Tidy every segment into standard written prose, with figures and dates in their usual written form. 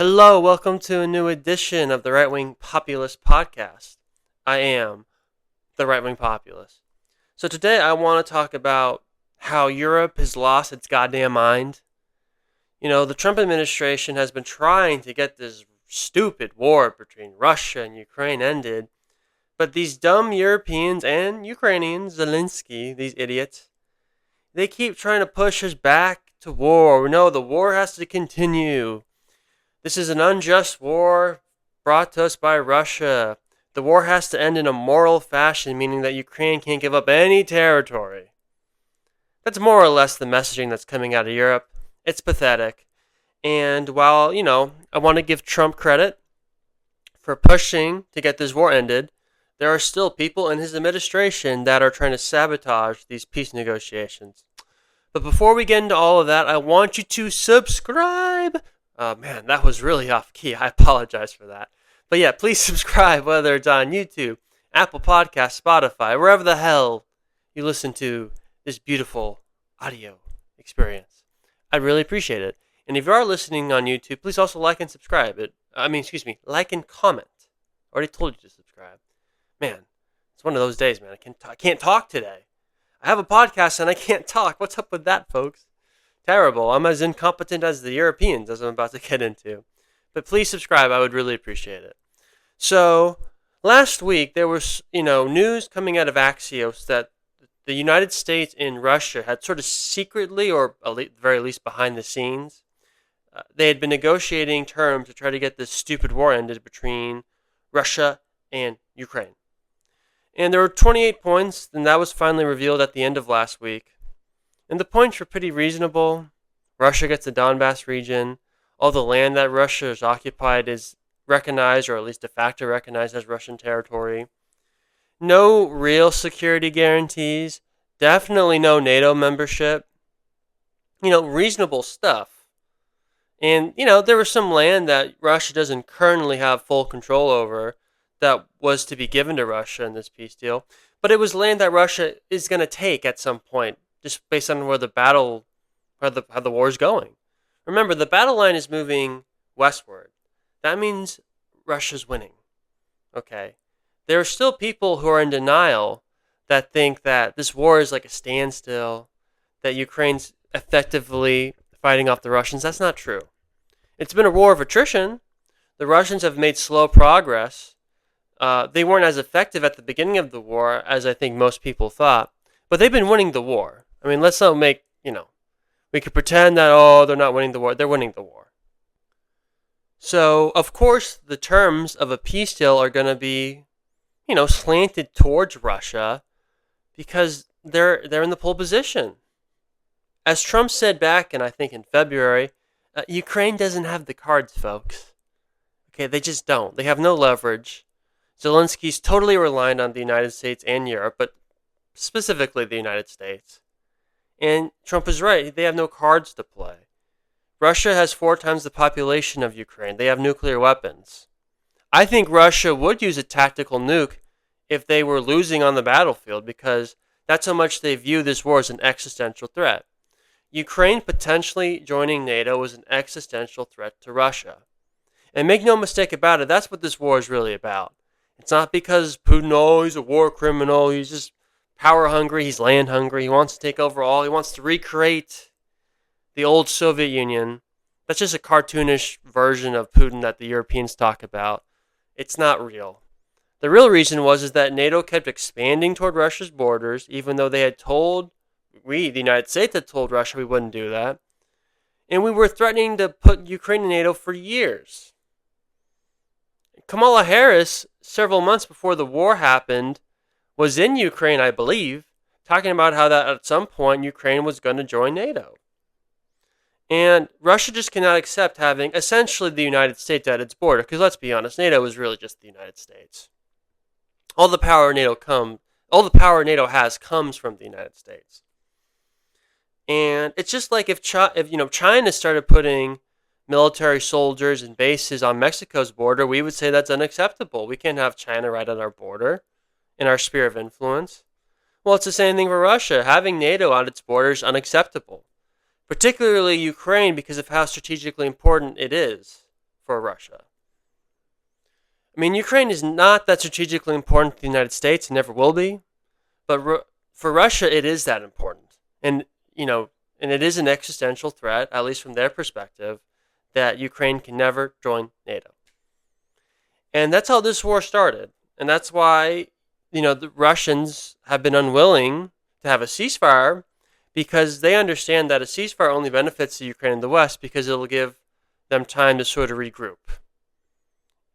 Hello, welcome to a new edition of the Right Wing Populist Podcast. I am the Right Wing Populist. So today I want to talk about how Europe has lost its goddamn mind. The Trump administration has been trying to get this stupid war between Russia and Ukraine ended, but these dumb Europeans and Ukrainians, Zelensky, these idiots, they keep trying to push us back to war. No, the war has to continue. This is an unjust war brought to us by Russia. The war has to end in a moral fashion, meaning that Ukraine can't give up any territory. That's more or less the messaging that's coming out of Europe. It's pathetic. And while, I want to give Trump credit for pushing to get this war ended, there are still people in his administration that are trying to sabotage these peace negotiations. But before we get into all of that, I want you to subscribe. Oh man, that was really off key. I apologize for that. But yeah, please subscribe, whether it's on YouTube, Apple Podcasts, Spotify, wherever the hell you listen to this beautiful audio experience. I'd really appreciate it. And if you are listening on YouTube, please also like and subscribe. Like and comment. I already told you to subscribe. Man, it's one of those days, man. I can't talk today. I have a podcast and I can't talk. What's up with that, folks? Terrible. I'm as incompetent as the Europeans, as I'm about to get into. But please subscribe. I would really appreciate it. So, last week there was, news coming out of Axios that the United States and Russia had sort of secretly, or at the very least behind the scenes, they had been negotiating terms to try to get this stupid war ended between Russia and Ukraine. And there were 28 points, and that was finally revealed at the end of last week. And the points were pretty reasonable. Russia gets the Donbass region. All the land that Russia has occupied is recognized, or at least de facto recognized, as Russian territory. No real security guarantees. Definitely no NATO membership. Reasonable stuff. And, there was some land that Russia doesn't currently have full control over that was to be given to Russia in this peace deal. But it was land that Russia is going to take at some point, just based on where how the war is going. Remember, the battle line is moving westward. That means Russia's winning. Okay. There are still people who are in denial that think that this war is like a standstill, that Ukraine's effectively fighting off the Russians. That's not true. It's been a war of attrition. The Russians have made slow progress. They weren't as effective at the beginning of the war as I think most people thought, but they've been winning the war. I mean, let's not make, we could pretend that, they're not winning the war. They're winning the war. So, of course, the terms of a peace deal are going to be, slanted towards Russia because they're in the pole position. As Trump said back in February, Ukraine doesn't have the cards, folks. Okay, they just don't. They have no leverage. Zelensky's totally reliant on the United States and Europe, but specifically the United States. And Trump is right. They have no cards to play. Russia has 4 times the population of Ukraine. They have nuclear weapons. I think Russia would use a tactical nuke if they were losing on the battlefield because that's how much they view this war as an existential threat. Ukraine potentially joining NATO is an existential threat to Russia. And make no mistake about it, that's what this war is really about. It's not because Putin, he's a war criminal, he's just power hungry, he's land hungry, he wants to take over all, he wants to recreate the old Soviet Union. That's just a cartoonish version of Putin that the Europeans talk about. It's not real. The real reason is that NATO kept expanding toward Russia's borders, even though they had told, the United States had told Russia we wouldn't do that. And we were threatening to put Ukraine in NATO for years. Kamala Harris, several months before the war happened, was in Ukraine, I believe, talking about how that at some point Ukraine was going to join NATO. And Russia just cannot accept having essentially the United States at its border, because let's be honest, NATO is really just the United States. All the power NATO has comes from the United States. And it's just like if China started putting military soldiers and bases on Mexico's border, we would say that's unacceptable. We can't have China right on our border in our sphere of influence. Well, it's the same thing for Russia. Having NATO on its border is unacceptable, particularly Ukraine because of how strategically important it is for Russia. I mean, Ukraine is not that strategically important to the United States and never will be, but for Russia, it is that important. And, and it is an existential threat, at least from their perspective, that Ukraine can never join NATO. And that's how this war started. And that's why, the Russians have been unwilling to have a ceasefire, because they understand that a ceasefire only benefits the Ukraine and the West because it'll give them time to sort of regroup.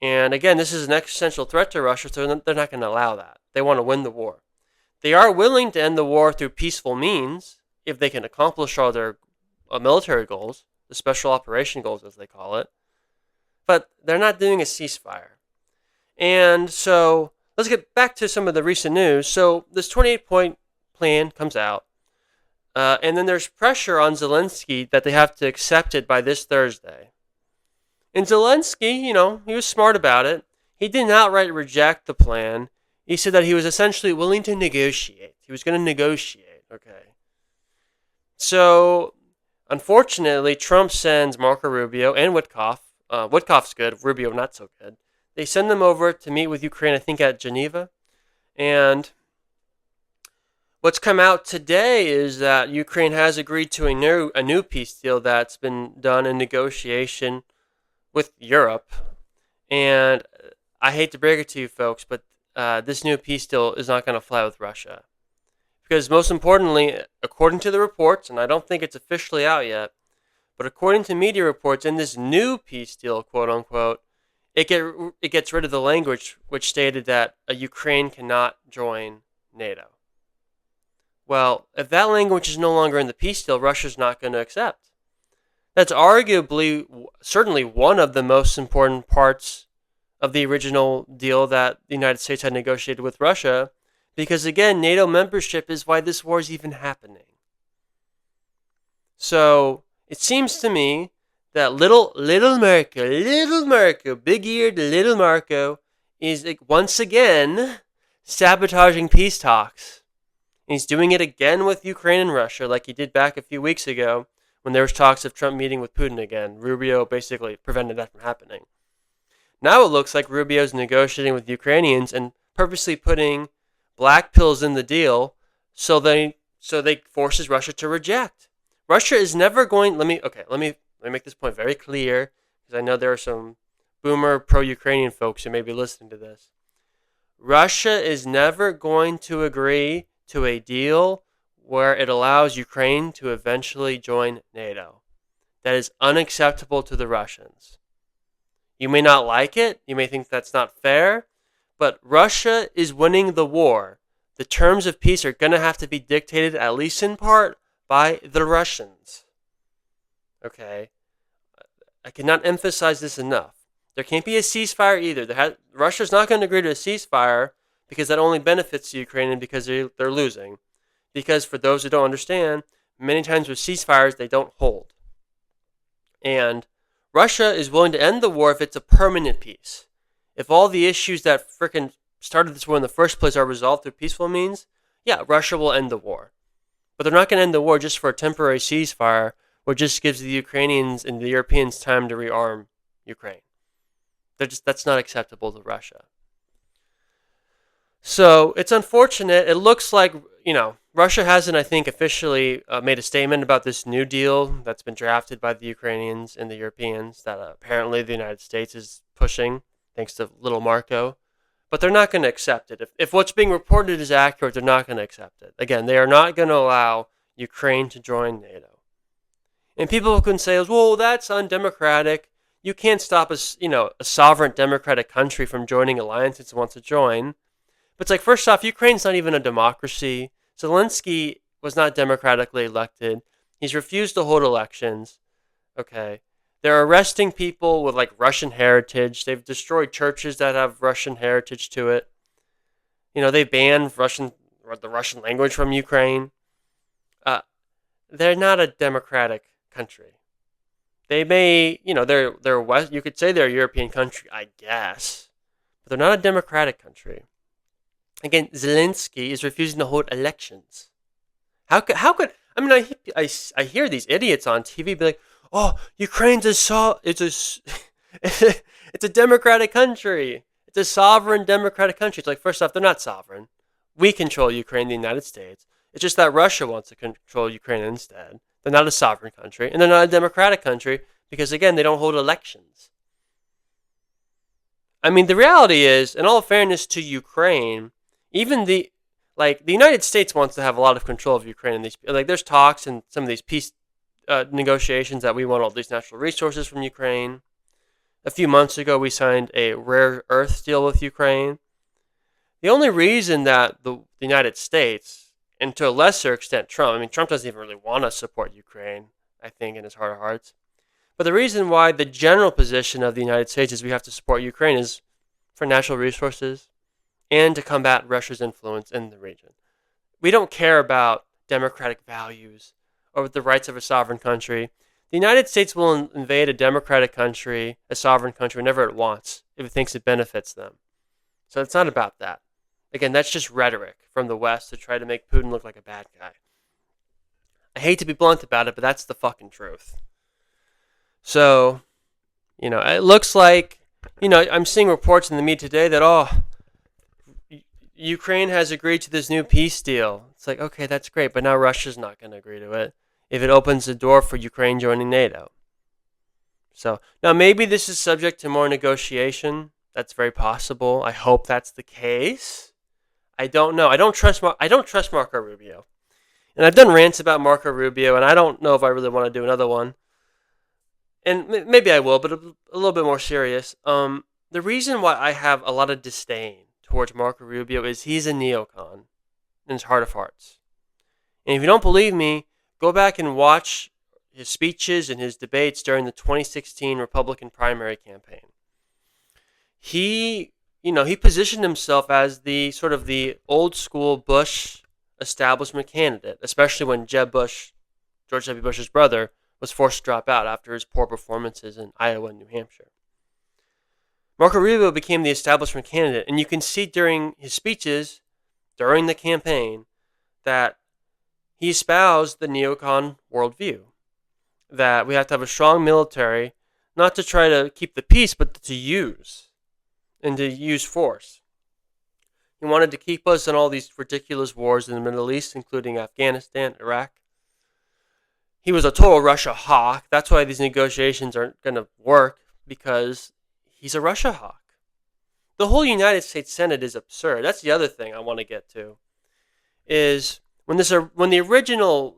And again, this is an existential threat to Russia, so they're not going to allow that. They want to win the war. They are willing to end the war through peaceful means if they can accomplish all their military goals, the special operation goals as they call it. But they're not doing a ceasefire. And so let's get back to some of the recent news. So this 28-point plan comes out. And then there's pressure on Zelensky that they have to accept it by this Thursday. And Zelensky, he was smart about it. He didn't outright reject the plan. He said that he was essentially willing to negotiate. He was going to negotiate, okay. So, unfortunately, Trump sends Marco Rubio and Witkoff. Witkoff's good, Rubio not so good. They send them over to meet with Ukraine, I think at Geneva. And what's come out today is that Ukraine has agreed to a new peace deal that's been done in negotiation with Europe. And I hate to break it to you folks, but this new peace deal is not going to fly with Russia. Because most importantly, according to the reports, and I don't think it's officially out yet, but according to media reports, in this new peace deal, quote unquote, it gets rid of the language which stated that Ukraine cannot join NATO. Well, if that language is no longer in the peace deal, Russia's not going to accept. That's arguably, certainly one of the most important parts of the original deal that the United States had negotiated with Russia, because again, NATO membership is why this war is even happening. So, it seems to me that little Marco, big-eared little Marco, is once again sabotaging peace talks. And he's doing it again with Ukraine and Russia, like he did back a few weeks ago when there was talks of Trump meeting with Putin again. Rubio basically prevented that from happening. Now it looks like Rubio's negotiating with Ukrainians and purposely putting black pills in the deal so they forces Russia to reject. Russia is never going. Let me make this point very clear, because I know there are some boomer pro-Ukrainian folks who may be listening to this. Russia is never going to agree to a deal where it allows Ukraine to eventually join NATO. That is unacceptable to the Russians. You may not like it, you may think that's not fair, but Russia is winning the war. The terms of peace are going to have to be dictated, at least in part, by the Russians. Okay? I cannot emphasize this enough. There can't be a ceasefire either. Russia's not going to agree to a ceasefire because that only benefits the Ukrainians because they're losing. Because for those who don't understand, many times with ceasefires, they don't hold. And Russia is willing to end the war if it's a permanent peace. If all the issues that frickin' started this war in the first place are resolved through peaceful means, yeah, Russia will end the war. But they're not going to end the war just for a temporary ceasefire, which just gives the Ukrainians and the Europeans time to rearm Ukraine. That's not acceptable to Russia. So it's unfortunate. It looks like, Russia hasn't, I think, officially made a statement about this new deal that's been drafted by the Ukrainians and the Europeans that apparently the United States is pushing, thanks to little Marco. But they're not going to accept it. If what's being reported is accurate, they're not going to accept it. Again, they are not going to allow Ukraine to join NATO. And people can say, well, that's undemocratic. You can't stop a sovereign democratic country from joining alliances it wants to join. But it's like, first off, Ukraine's not even a democracy. Zelensky was not democratically elected. He's refused to hold elections. Okay. They're arresting people with Russian heritage. They've destroyed churches that have Russian heritage to it. They banned the Russian language from Ukraine. They're not a democratic country. They may, they're West. You could say they're a European country, I guess, but they're not a democratic country. Again, Zelensky is refusing to hold elections. How could? I hear these idiots on TV be like, "Oh, Ukraine's It's a democratic country. It's a sovereign democratic country. It's like, first off, they're not sovereign. We control Ukraine, the United States. It's just that Russia wants to control Ukraine instead. They're not a sovereign country, and they're not a democratic country because, again, they don't hold elections. I mean, the reality is, in all fairness to Ukraine, even the United States wants to have a lot of control of Ukraine. And there's talks and some of these peace negotiations that we want all these natural resources from Ukraine. A few months ago, we signed a rare earth deal with Ukraine. The only reason that the United States, and to a lesser extent Trump, I mean, Trump doesn't even really want to support Ukraine, I think, in his heart of hearts. But the reason why the general position of the United States is we have to support Ukraine is for natural resources and to combat Russia's influence in the region. We don't care about democratic values or the rights of a sovereign country. The United States will invade a democratic country, a sovereign country, whenever it wants, if it thinks it benefits them. So it's not about that. Again, that's just rhetoric from the West to try to make Putin look like a bad guy. I hate to be blunt about it, but that's the fucking truth. So, it looks like, I'm seeing reports in the media today that, Ukraine has agreed to this new peace deal. It's like, okay, that's great, but now Russia's not going to agree to it if it opens the door for Ukraine joining NATO. So, now maybe this is subject to more negotiation. That's very possible. I hope that's the case. I don't know. I don't trust Marco Rubio. And I've done rants about Marco Rubio, and I don't know if I really want to do another one. And maybe I will, but a little bit more serious. The reason why I have a lot of disdain towards Marco Rubio is he's a neocon in his heart of hearts. And if you don't believe me, go back and watch his speeches and his debates during the 2016 Republican primary campaign. He positioned himself as the sort of the old school Bush establishment candidate, especially when George W. Bush's brother, was forced to drop out after his poor performances in Iowa and New Hampshire. Marco Rubio became the establishment candidate, and you can see during his speeches, during the campaign, that he espoused the neocon worldview, that we have to have a strong military, not to try to keep the peace, but to use force. He wanted to keep us in all these ridiculous wars in the Middle East, including Afghanistan, Iraq. He was a total Russia hawk. That's why these negotiations aren't going to work, because he's a Russia hawk. The whole United States Senate is absurd. That's the other thing I want to get to, is when the original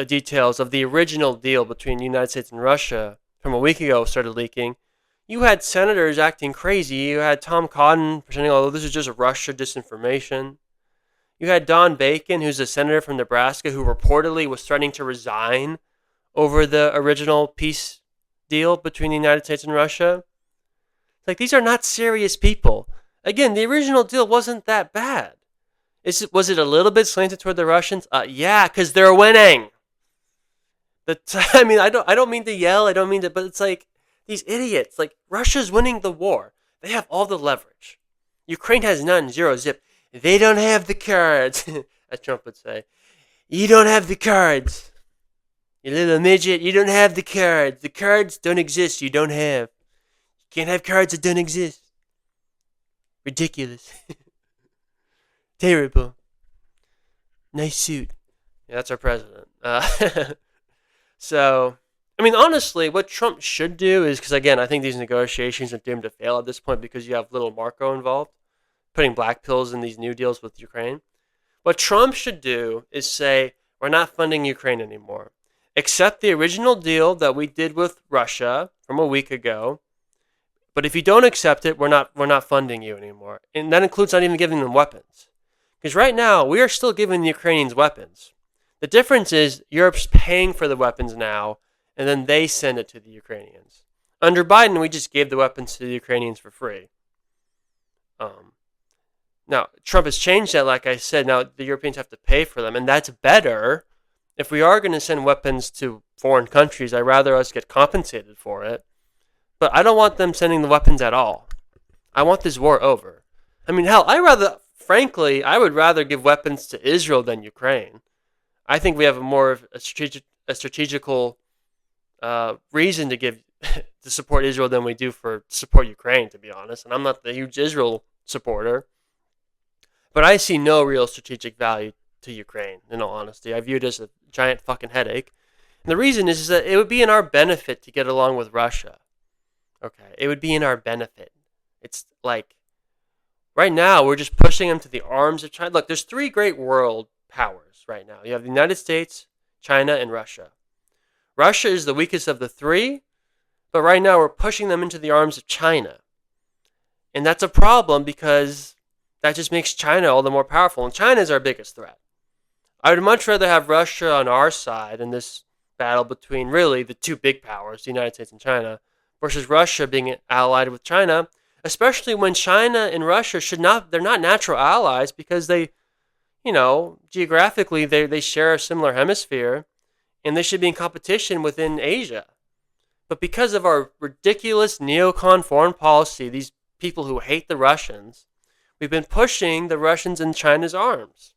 details of the original deal between the United States and Russia from a week ago started leaking, you had senators acting crazy. You had Tom Cotton pretending, although this is just Russia disinformation. You had Don Bacon, who's a senator from Nebraska, who reportedly was threatening to resign over the original peace deal between the United States and Russia. Like, these are not serious people. Again, the original deal wasn't that bad. Was it a little bit slanted toward the Russians? Yeah, because they're winning. I don't mean to yell. But it's like, these idiots. Like, Russia's winning the war. They have all the leverage. Ukraine has none, zero, zip. They don't have the cards, as Trump would say. You don't have the cards. You little midget, you don't have the cards. The cards don't exist, you don't have. You can't have cards that don't exist. Ridiculous. Terrible. Nice suit. Yeah, that's our president. So, I mean, honestly, what Trump should do is, because again, I think these negotiations are doomed to fail at this point because you have little Marco involved, putting black pills in these new deals with Ukraine. What Trump should do is say, we're not funding Ukraine anymore. Accept the original deal that we did with Russia from a week ago. But if you don't accept it, we're not funding you anymore. And that includes not even giving them weapons. Because right now, we are still giving the Ukrainians weapons. The difference is Europe's paying for the weapons now, and then they send it to the Ukrainians. Under Biden, we just gave the weapons to the Ukrainians for free. Now, Trump has changed that, like I said. Now, the Europeans have to pay for them, and that's better. If we are going to send weapons to foreign countries, I'd rather us get compensated for it. But I don't want them sending the weapons at all. I want this war over. I mean, hell, I would rather give weapons to Israel than Ukraine. I think we have a more of a strategical reason to give to support Israel than we do to support Ukraine, to be honest. And I'm not the huge Israel supporter, but I see no real strategic value to Ukraine, in all honesty. I view it as a giant fucking headache. And the reason is that it would be in our benefit to get along with Russia. Okay, it would be in our benefit. It's like, right now, we're just pushing them to the arms of China. Look, there's three great world powers right now. You have the United States, China, and Russia. Russia is the weakest of the three, but right now we're pushing them into the arms of China. And that's a problem because that just makes China all the more powerful. And China is our biggest threat. I would much rather have Russia on our side in this battle between really the two big powers, the United States and China, versus Russia being allied with China, especially when China and Russia they're not natural allies because they, geographically they share a similar hemisphere and they should be in competition within Asia. But because of our ridiculous neocon foreign policy, these people who hate the Russians, we've been pushing the Russians in China's arms.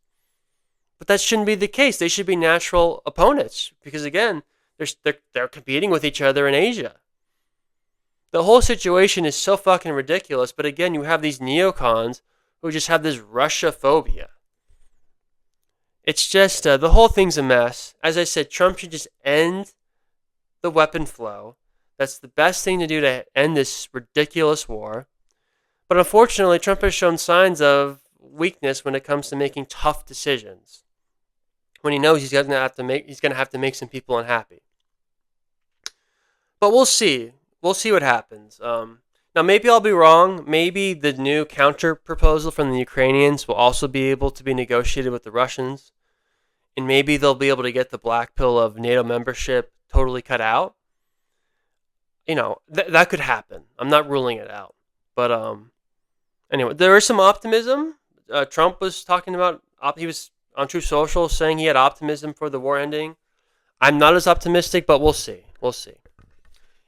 But that shouldn't be the case. They should be natural opponents because, again, they're competing with each other in Asia. The whole situation is so fucking ridiculous. But again, you have these neocons who just have this Russia phobia. It's just, the whole thing's a mess. As I said, Trump should just end the weapon flow. That's the best thing to do to end this ridiculous war. But unfortunately, Trump has shown signs of weakness when it comes to making tough decisions. When he knows he's going to have to make some people unhappy. But we'll see. We'll see what happens. Now, maybe I'll be wrong. Maybe the new counter proposal from the Ukrainians will also be able to be negotiated with the Russians. And maybe they'll be able to get the black pill of NATO membership totally cut out. That could happen. I'm not ruling it out. But anyway, there is some optimism. Trump was talking about, he was on Truth Social saying he had optimism for the war ending. I'm not as optimistic, but we'll see. We'll see.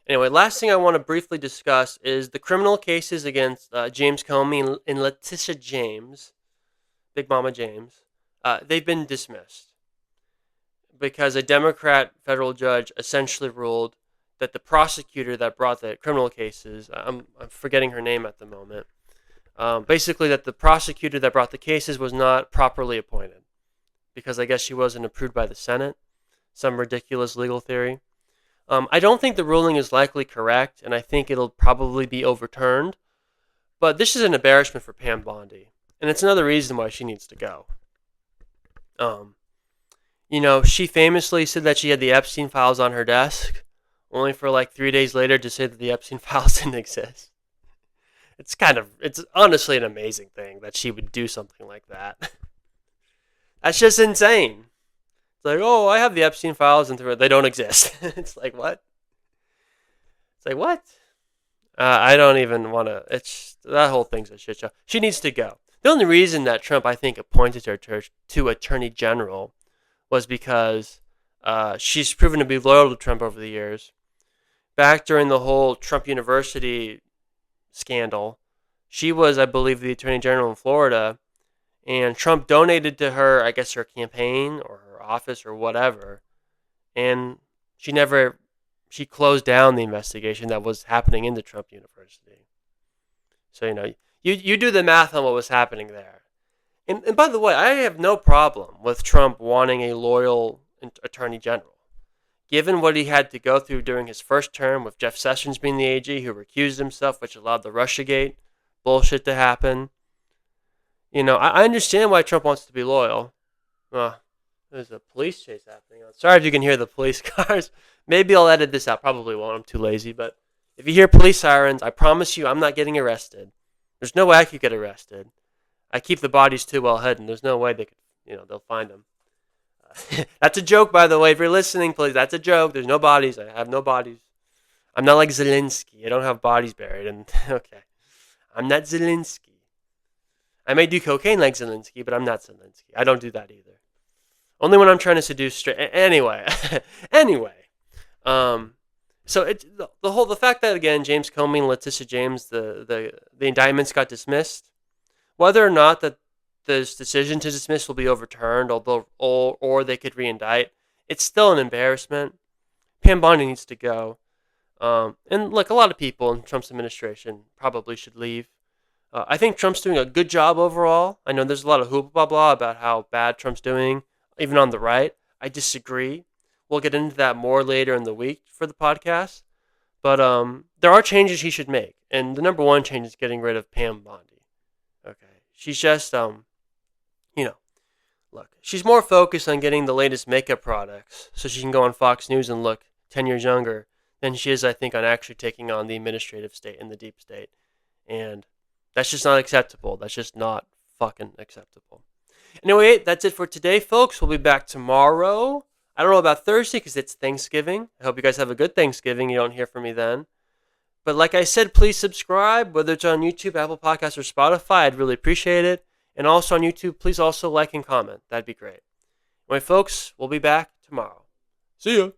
Anyway, last thing I want to briefly discuss is the criminal cases against James Comey and Letitia James, Big Mama James. They've been dismissed because a Democrat federal judge essentially ruled that the prosecutor that brought the criminal cases, I'm forgetting her name at the moment, basically that the prosecutor that brought the cases was not properly appointed because I guess she wasn't approved by the Senate, some ridiculous legal theory. I don't think the ruling is likely correct, and I think it'll probably be overturned, but this is an embarrassment for Pam Bondi, and it's another reason why she needs to go. She famously said that she had the Epstein files on her desk, only for like 3 days later to say that the Epstein files didn't exist. It's honestly an amazing thing that she would do something like that. That's just insane. It's like, oh, I have the Epstein files and they don't exist. It's like, what? It's like, what? I don't even want to, that whole thing's a shit show. She needs to go. The only reason that Trump, I think, appointed her to Attorney General was because she's proven to be loyal to Trump over the years. Back during the whole Trump University scandal, she was, I believe, the Attorney General in Florida, and Trump donated to her, I guess, her campaign or her office or whatever, and she closed down the investigation that was happening in the Trump University. So, you do the math on what was happening there. And by the way, I have no problem with Trump wanting a loyal Attorney General. Given what he had to go through during his first term with Jeff Sessions being the AG who recused himself, which allowed the Russiagate bullshit to happen. I understand why Trump wants to be loyal. There's a police chase happening. Sorry if you can hear the police cars. Maybe I'll edit this out. Probably won't. I'm too lazy. But if you hear police sirens, I promise you I'm not getting arrested. There's no way I could get arrested. I keep the bodies too well hidden. There's no way they could, they'll find them. That's a joke, by the way. If you're listening, please, that's a joke. There's no bodies. I have no bodies. I'm not like Zelensky. I don't have bodies buried. Okay. I'm not Zelensky. I may do cocaine like Zelensky, but I'm not Zelensky. I don't do that either. Only when I'm trying to seduce straight. Anyway. So the fact that, again, James Comey and Letitia James, the indictments got dismissed, whether or not that this decision to dismiss will be overturned, or they could reindict, it's still an embarrassment. Pam Bondi needs to go. And look, a lot of people in Trump's administration probably should leave. I think Trump's doing a good job overall. I know there's a lot of hoopla blah blah about how bad Trump's doing, even on the right. I disagree. We'll get into that more later in the week for the podcast. But there are changes he should make, and the number one change is getting rid of Pam Bondi. Okay, she's just you know, look, she's more focused on getting the latest makeup products so she can go on Fox News and look 10 years younger than she is, I think, on actually taking on the administrative state and the deep state. And that's just not acceptable. That's just not fucking acceptable. Anyway, that's it for today, folks. We'll be back tomorrow. I don't know about Thursday because it's Thanksgiving. I hope you guys have a good Thanksgiving. You don't hear from me then. But like I said, please subscribe, whether it's on YouTube, Apple Podcasts, or Spotify. I'd really appreciate it. And also on YouTube, please also like and comment. That'd be great. Anyway, folks, we'll be back tomorrow. See ya.